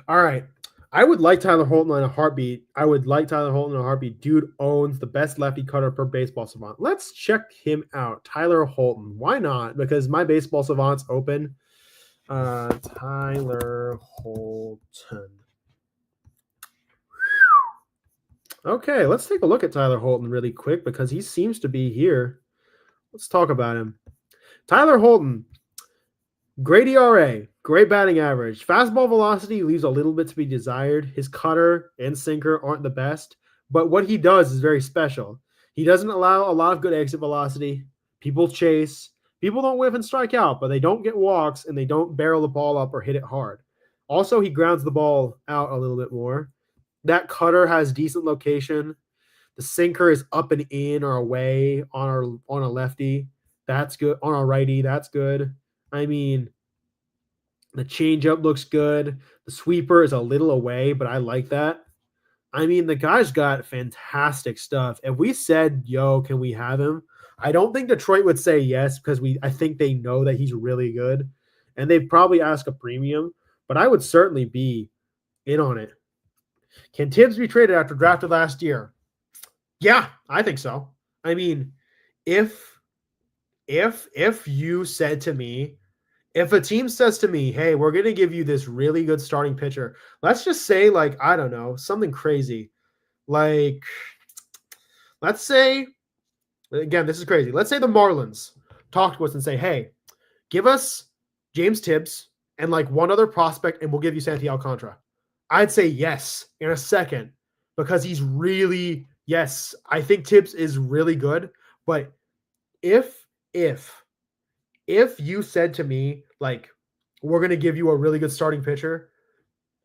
All right. I would like Tyler Holton in a heartbeat. Dude owns the best lefty cutter per Baseball Savant. Let's check him out. Tyler Holton. Why not? Because my Baseball Savant's open. Tyler Holton. Okay, let's take a look at Tyler Holton really quick because he seems to be here. Let's talk about him. Tyler Holton. Great ERA, great batting average. Fastball velocity leaves a little bit to be desired. His cutter and sinker aren't the best, but what he does is very special. He doesn't allow a lot of good exit velocity. People chase. People don't whiff and strike out, but they don't get walks and they don't barrel the ball up or hit it hard. Also, he grounds the ball out a little bit more. That cutter has decent location. The sinker is up and in or away on a lefty. That's good. On a righty, that's good. I mean, the changeup looks good. The sweeper is a little away, but I like that. I mean, the guy's got fantastic stuff. If we said, yo, can we have him? I don't think Detroit would say yes because I think they know that he's really good. And they'd probably ask a premium, but I would certainly be in on it. Can Tibbs be traded after drafted last year? Yeah, I think so. I mean, if you said to me, if a team says to me, hey, we're going to give you this really good starting pitcher, let's just say, like, I don't know, something crazy. Like, let's say, again, this is crazy. Let's say the Marlins talk to us and say, hey, give us James Tibbs and, like, one other prospect, and we'll give you Sandy Alcantara. I'd say yes in a second because he's really, yes, I think Tibbs is really good. But if you said to me, like, we're going to give you a really good starting pitcher,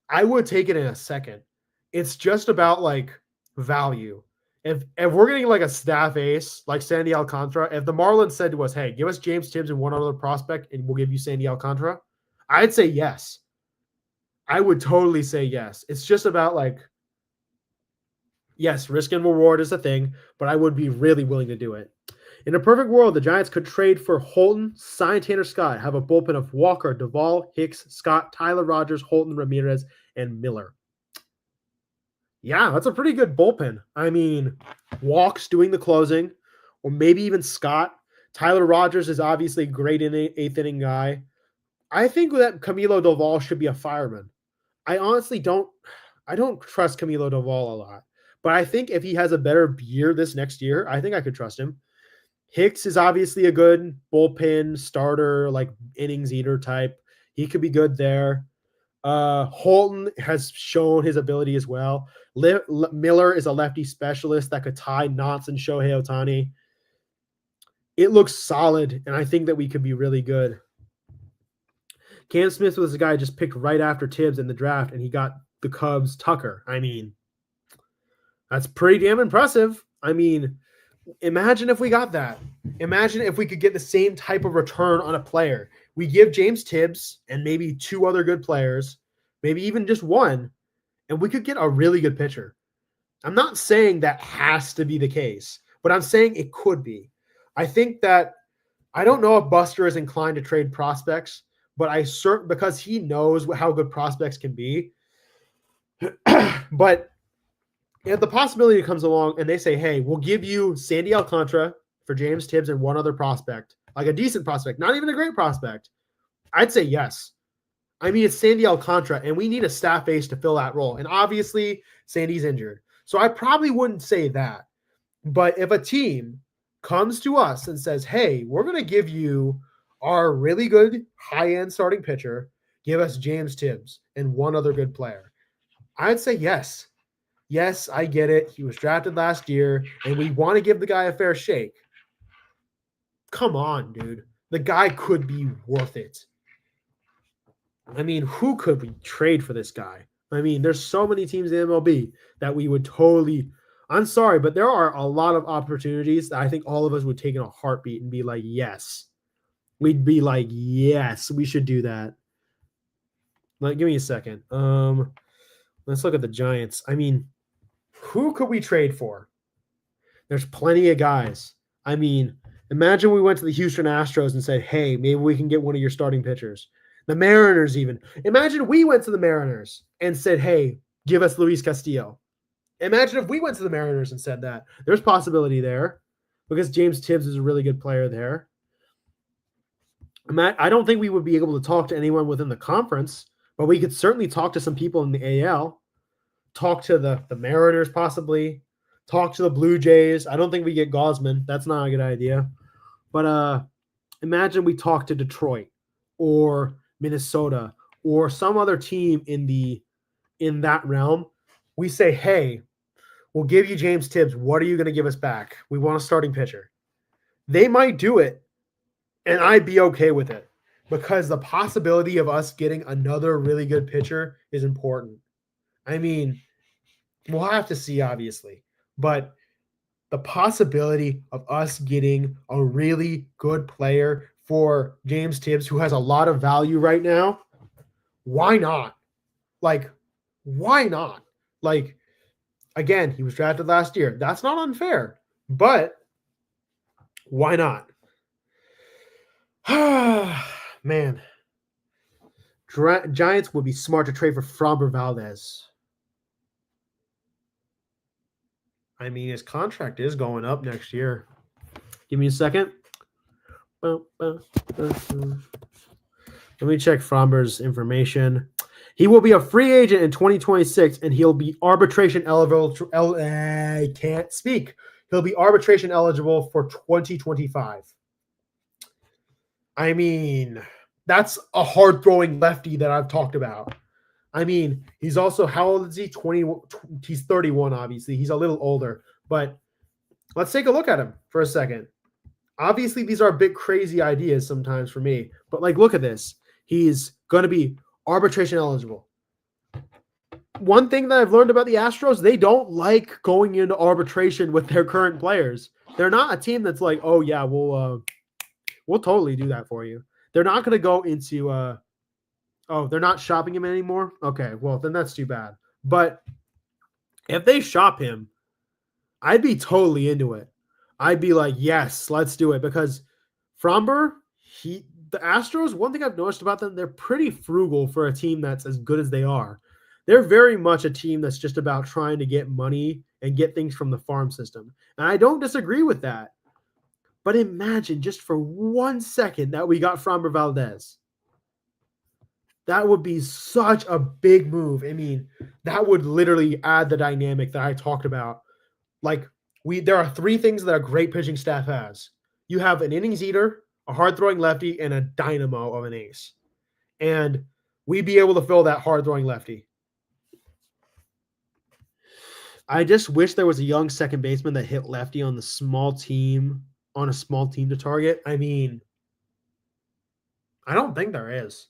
I would take it in a second. It's just about, like, value. If we're getting, like, a staff ace, like Sandy Alcantara, if the Marlins said to us, hey, give us James Tibbs and one other prospect and we'll give you Sandy Alcantara, I'd say yes. I would totally say yes. It's just about, like, yes, risk and reward is a thing, but I would be really willing to do it. In a perfect world, the Giants could trade for Holton, sign Tanner Scott, have a bullpen of Walker, Duvall, Hicks, Scott, Tyler Rogers, Holton, Ramirez, and Miller. Yeah, that's a pretty good bullpen. I mean, Walks doing the closing, or maybe even Scott. Tyler Rogers is obviously a great eighth inning guy. I think that Camilo Duvall should be a fireman. I honestly don't trust Camilo Duvall a lot. But I think if he has a better year this next year, I think I could trust him. Hicks is obviously a good bullpen starter, like innings eater type. He could be good there. Holton has shown his ability as well. Miller is a lefty specialist that could tie knots and Shohei Ohtani. It looks solid, and I think that we could be really good. Cam Smith was the guy just picked right after Tibbs in the draft, and he got the Cubs Tucker. I mean, that's pretty damn impressive. I mean, imagine if we got that. Imagine if we could get the same type of return on a player. We give James Tibbs and maybe two other good players, maybe even just one, and we could get a really good pitcher. I'm not saying that has to be the case, but I'm saying it could be. I think that I don't know if Buster is inclined to trade prospects, but because he knows how good prospects can be. But if the possibility comes along and they say, hey, we'll give you Sandy Alcantara for James Tibbs and one other prospect, like a decent prospect, not even a great prospect, I'd say yes. I mean, it's Sandy Alcantara, and we need a staff ace to fill that role. And obviously, Sandy's injured. So I probably wouldn't say that. But if a team comes to us and says, hey, we're going to give you our really good high-end starting pitcher, give us James Tibbs and one other good player, I'd say yes. Yes, I get it. He was drafted last year, and we want to give the guy a fair shake. Come on, dude. The guy could be worth it. I mean, who could we trade for this guy? I mean, there's so many teams in MLB that we would totally – I'm sorry, but there are a lot of opportunities that I think all of us would take in a heartbeat and be like, yes. We'd be like, yes, we should do that. Like, give me a second. Let's look at the Giants. I mean, who could we trade for? There's plenty of guys. I mean, imagine we went to the Houston Astros and said, hey, maybe we can get one of your starting pitchers. The Mariners even. Imagine we went to the Mariners and said, hey, give us Luis Castillo. Imagine if we went to the Mariners and said that. There's possibility there because James Tibbs is a really good player there. I don't think we would be able to talk to anyone within the conference, but we could certainly talk to some people in the AL, talk to the Mariners possibly, talk to the Blue Jays. I don't think we get Gausman. That's not a good idea. But imagine we talk to Detroit or Minnesota or some other team in that realm. We say, hey, we'll give you James Tibbs. What are you going to give us back? We want a starting pitcher. They might do it, and I'd be okay with it because the possibility of us getting another really good pitcher is important. I mean, we'll have to see, obviously, but the possibility of us getting a really good player for James Tibbs, who has a lot of value right now, why not? Like, why not? Like, again, he was drafted last year. That's not unfair, but why not? Man, Giants would be smart to trade for Framber Valdez. I mean, his contract is going up next year. Give me a second. Let me check Framber's information. He will be a free agent in 2026, and he'll be arbitration eligible. I can't speak. He'll be arbitration eligible for 2025. I mean, that's a hard-throwing lefty that I've talked about. I mean, he's also, how old is he? 20. He's 31, obviously. He's a little older. But let's take a look at him for a second. Obviously, these are a bit crazy ideas sometimes for me. But, like, look at this. He's going to be arbitration eligible. One thing that I've learned about the Astros, they don't like going into arbitration with their current players. They're not a team that's like, oh, yeah, we'll totally do that for you. They're not going to go into they're not shopping him anymore? Okay, well, then that's too bad. But if they shop him, I'd be totally into it. I'd be like, yes, let's do it. Because Framber, the Astros, one thing I've noticed about them, they're pretty frugal for a team that's as good as they are. They're very much a team that's just about trying to get money and get things from the farm system. And I don't disagree with that. But imagine just for 1 second that we got Framber Valdez. That would be such a big move. I mean, that would literally add the dynamic that I talked about. Like, there are three things that a great pitching staff has. You have an innings eater, a hard-throwing lefty, and a dynamo of an ace. And we'd be able to fill that hard-throwing lefty. I just wish there was a young second baseman that hit lefty on a small team to target. I mean, I don't think there is.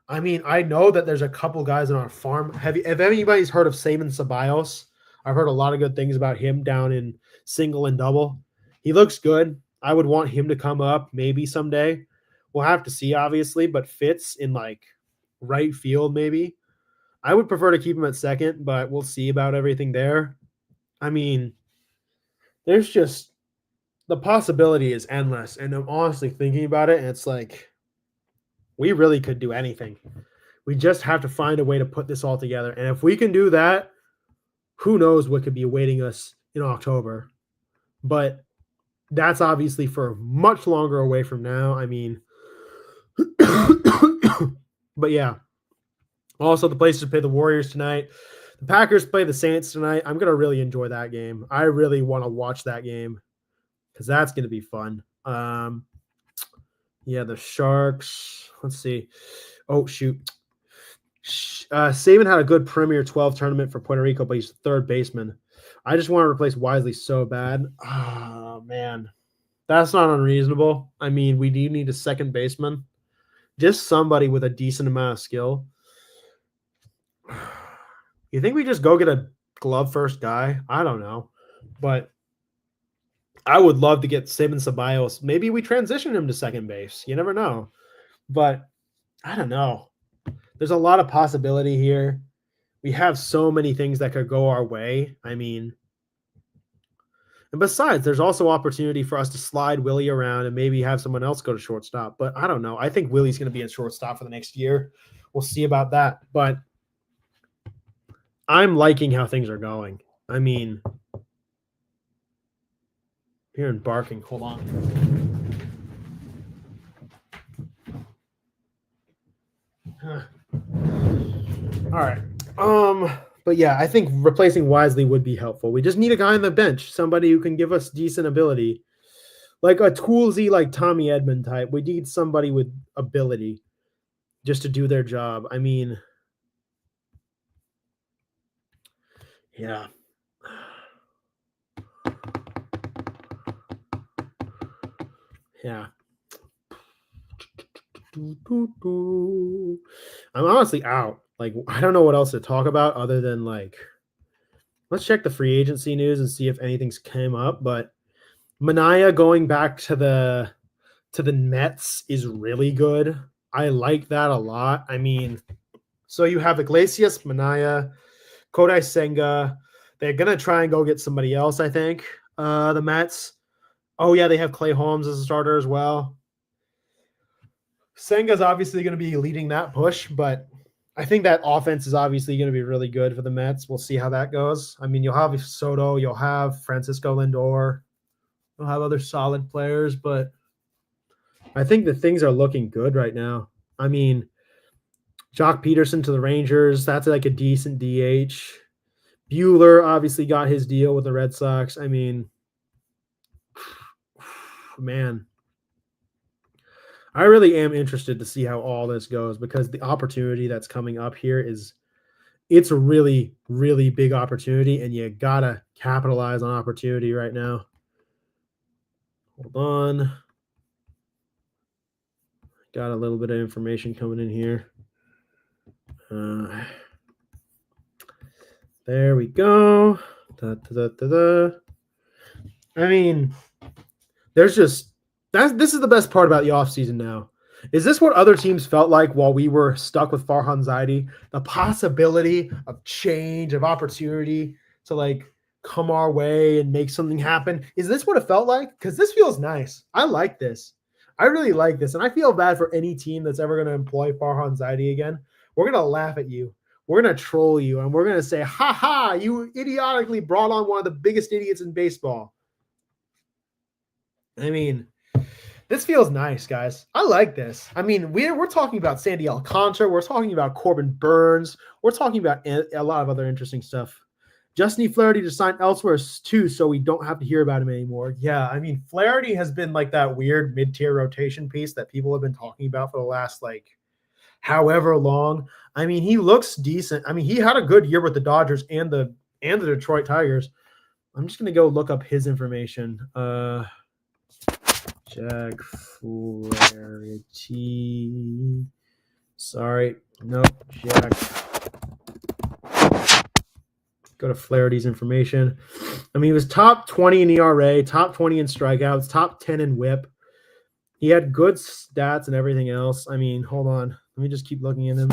I mean, I know that there's a couple guys in our farm. If anybody's heard of Saban Ceballos, I've heard a lot of good things about him down in single and double. He looks good. I would want him to come up maybe someday. We'll have to see, obviously, but fits in like right field maybe. I would prefer to keep him at second, but we'll see about everything there. I mean, there's just the possibility is endless. And I'm honestly thinking about it, and it's like we really could do anything. We just have to find a way to put this all together. And if we can do that, who knows what could be awaiting us in October. But that's obviously for much longer away from now. I mean, but yeah. Also, the Blazers play the Warriors tonight. The Packers play the Saints tonight. I'm going to really enjoy that game. I really want to watch that game because that's going to be fun. Yeah, the Sharks. Let's see. Oh, shoot. Saban had a good Premier 12 tournament for Puerto Rico, but he's third baseman. I just want to replace Wisely so bad. Oh, man. That's not unreasonable. I mean, we do need a second baseman. Just somebody with a decent amount of skill. You think we just go get a glove first guy? I don't know. But I would love to get Saban Ceballos. Maybe we transition him to second base. You never know. But I don't know. There's a lot of possibility here. We have so many things that could go our way. I mean, and besides, there's also opportunity for us to slide Willie around and maybe have someone else go to shortstop. But I don't know. I think Willie's going to be at shortstop for the next year. We'll see about that. But I'm liking how things are going. I mean, hearing barking. Hold on. All right. But yeah, I think replacing Wisely would be helpful. We just need a guy on the bench, somebody who can give us decent ability. Like a toolsy, like Tommy Edman type. We need somebody with ability just to do their job. I mean, yeah. Yeah. I'm honestly out. Like, I don't know what else to talk about other than like, let's check the free agency news and see if anything's came up. But Manaea going back to the Mets is really good. I like that a lot. I mean, so you have Iglesias, Manaea, Kodai Senga. They're gonna try and go get somebody else, I think. The Mets. Oh yeah, they have Clay Holmes as a starter as well. Senga's obviously going to be leading that push, but I think that offense is obviously going to be really good for the Mets. We'll see how that goes. I mean, you'll have Soto, you'll have Francisco Lindor, you'll have other solid players, but I think that things are looking good right now. I mean, Jock Peterson to the Rangers, that's like a decent DH. Buehler obviously got his deal with the Red Sox. I mean, man, I really am interested to see how all this goes because the opportunity that's coming up here it's a really, really big opportunity, and you gotta capitalize on opportunity right now. Hold on. Got a little bit of information coming in here. There we go. I mean, there's just this is the best part about the offseason now. Is this what other teams felt like while we were stuck with Farhan Zaidi? The possibility of change, of opportunity to like come our way and make something happen. Is this what it felt like? Because this feels nice. I like this. I really like this. And I feel bad for any team that's ever going to employ Farhan Zaidi again. We're going to laugh at you. We're going to troll you. And we're going to say, ha ha, you idiotically brought on one of the biggest idiots in baseball. I mean, this feels nice, guys. I like this. I mean, we're talking about Sandy Alcantara. We're talking about Corbin Burns. We're talking about a lot of other interesting stuff. Justin Flaherty to sign elsewhere too, so we don't have to hear about him anymore. Yeah, I mean, Flaherty has been like that weird mid-tier rotation piece that people have been talking about for the last like however long. I mean, he looks decent. I mean, he had a good year with the Dodgers and the Detroit Tigers. I'm just gonna go look up his information. Jack Flaherty. Sorry. Nope. Jack. Go to Flaherty's information. I mean, he was top 20 in ERA, top 20 in strikeouts, top 10 in whip. He had good stats and everything else. I mean, hold on. Let me just keep looking at him.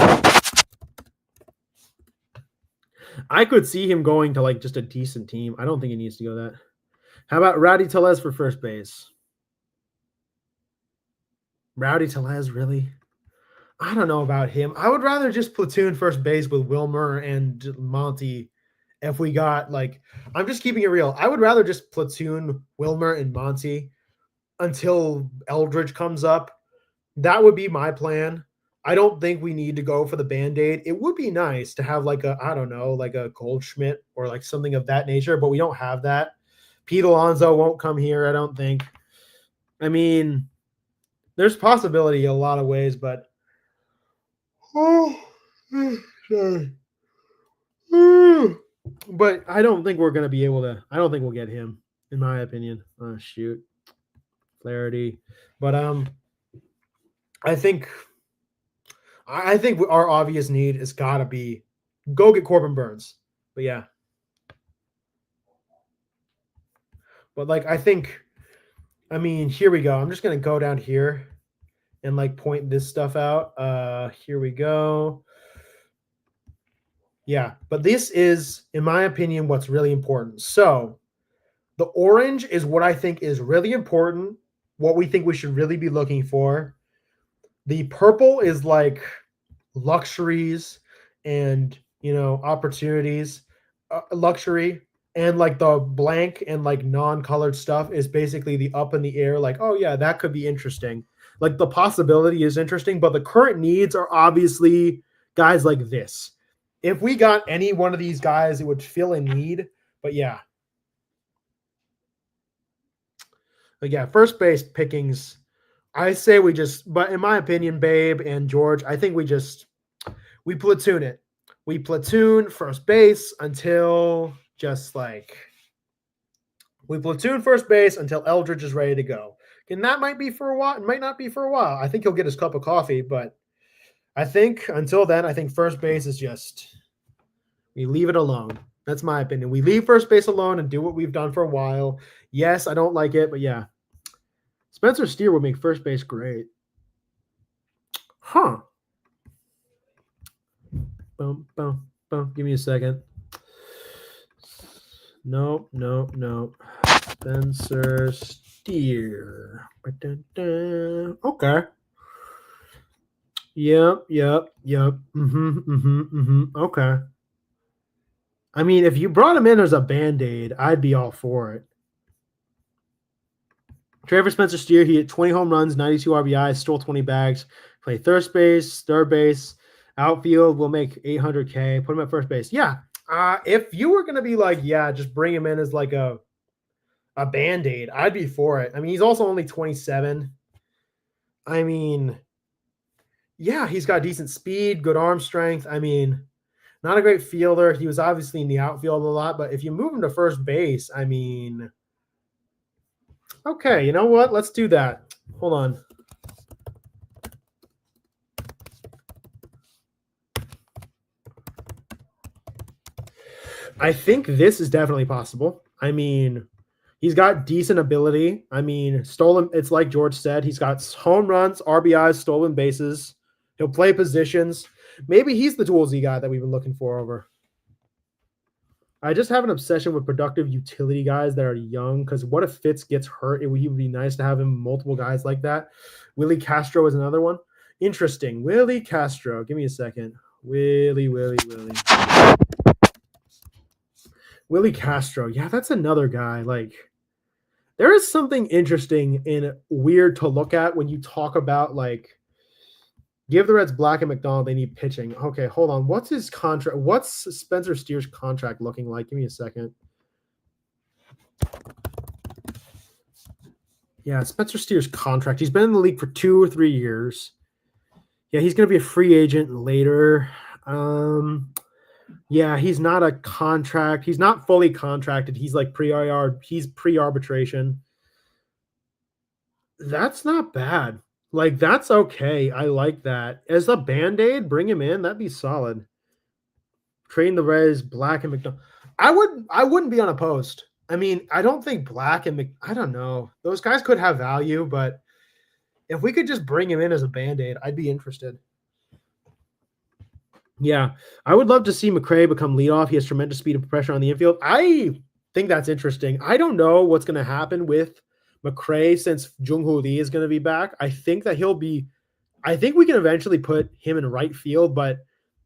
I could see him going to like just a decent team. I don't think he needs to go that. How about Rowdy Tellez for first base? Rowdy Tellez, really? I don't know about him. I would rather just platoon first base with Wilmer and Monty if we got like I'm just keeping it real. I would rather just platoon Wilmer and Monty until Eldridge comes up. That would be my plan. I don't think we need to go for the Band-Aid. It would be nice to have like a, I don't know, like a Goldschmidt or like something of that nature, but we don't have that. Pete Alonso won't come here, I don't think. I mean, there's possibility a lot of ways, but sorry. But I don't think we're going to be able to. I don't think we'll get him, in my opinion. Oh, shoot. Clarity. But I think our obvious need has got to be go get Corbin Burns. But yeah. But like I mean, here we go. I'm just going to go down here and like point this stuff out. Here we go. Yeah, but this is, in my opinion, what's really important. So the orange is what I think is really important, what we think we should really be looking for. The purple is like luxuries and, opportunities, luxury. And like the blank and like non-colored stuff is basically the up in the air, like, oh yeah, that could be interesting. Like the possibility is interesting, but the current needs are obviously guys like this. If we got any one of these guys, it would fill a need. But yeah. First base pickings. I say but in my opinion, Babe and George, I think we platoon it. We platoon first base until we platoon first base until Eldridge is ready to go. And that might be for a while. It might not be for a while. I think he'll get his cup of coffee, but I think until then, I think first base is we leave it alone. That's my opinion. We leave first base alone and do what we've done for a while. Yes, I don't like it, but yeah. Spencer Steer would make first base great. Huh. Boom, boom, boom. Give me a second. Nope. Spencer Steer. Okay. Yep. Okay. I mean, if you brought him in as a Band-Aid, I'd be all for it. Trevor Spencer Steer, he hit 20 home runs, 92 RBIs, stole 20 bags, played third base, outfield, will make $800K, put him at first base. Yeah. If you were going to be like, yeah, just bring him in as like a Band-Aid, I'd be for it. I mean, he's also only 27. I mean, yeah, he's got decent speed, good arm strength. I mean, not a great fielder. He was obviously in the outfield a lot, but if you move him to first base, I mean, okay, you know what? Let's do that. Hold on. I think this is definitely possible. I mean, he's got decent ability. I mean, stolen. It's like George said, he's got home runs, RBIs, stolen bases. He'll play positions. Maybe he's the toolsy guy that we've been looking for over. I just have an obsession with productive utility guys that are young, because what if Fitz gets hurt? He would be nice to have him multiple guys like that. Willie Castro is another one. Interesting. Willie Castro. Give me a second. Willie. Willie Castro. Yeah, that's another guy. Like, there is something interesting and weird to look at when you talk about, like, give the Reds Black and McDonald, they need pitching. Okay, hold on. What's his contract? What's Spencer Steer's contract looking like? Give me a second. Yeah, Spencer Steer's contract. He's been in the league for 2 or 3 years. Yeah, he's going to be a free agent later. Yeah, he's not a contract. He's not fully contracted. He's like he's pre-arbitration. That's not bad. Like, that's okay. I like that. As a Band-Aid, bring him in. That'd be solid. Trading the Reds, Black and McDonald. I wouldn't be unopposed. I mean, I don't think Black and I don't know. Those guys could have value, but if we could just bring him in as a Band-Aid, I'd be interested. Yeah, I would love to see McRae become leadoff. He has tremendous speed and pressure on the infield. I think that's interesting. I don't know what's going to happen with McRae since Jung-Hoo Lee is going to be back. I think that he'll be – I think we can eventually put him in right field, but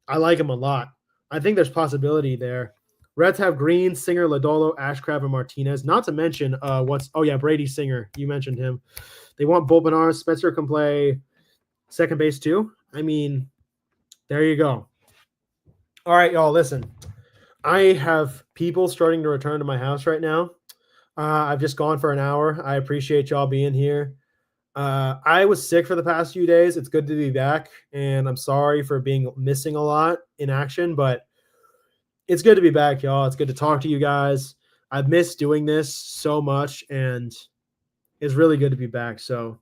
I like him a lot. I think there's possibility there. Reds have Green, Singer, Lodolo, Ashcraft, and Martinez. Not to mention Brady Singer. You mentioned him. They want Bolpinar. Spencer can play second base too. I mean, there you go. All right, y'all, listen. I have people starting to return to my house right now. I've just gone for an hour. I appreciate y'all being here. I was sick for the past few days. It's good to be back, and I'm sorry for missing a lot in action, but it's good to be back, y'all. It's good to talk to you guys. I've missed doing this so much, and it's really good to be back. So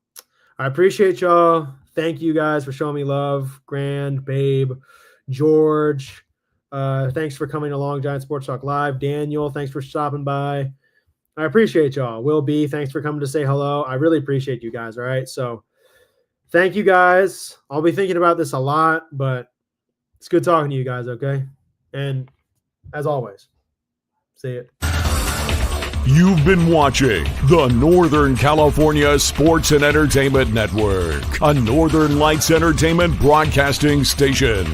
I appreciate y'all. Thank you guys for showing me love. Grand, Babe, George, thanks for coming along, Giant Sports Talk Live. Daniel, thanks for stopping by. I appreciate y'all. Will B, thanks for coming to say hello. I really appreciate you guys, all right? So thank you guys. I'll be thinking about this a lot, but it's good talking to you guys, okay? And as always, see it. You've been watching the Northern California Sports and Entertainment Network, a Northern Lights Entertainment broadcasting station.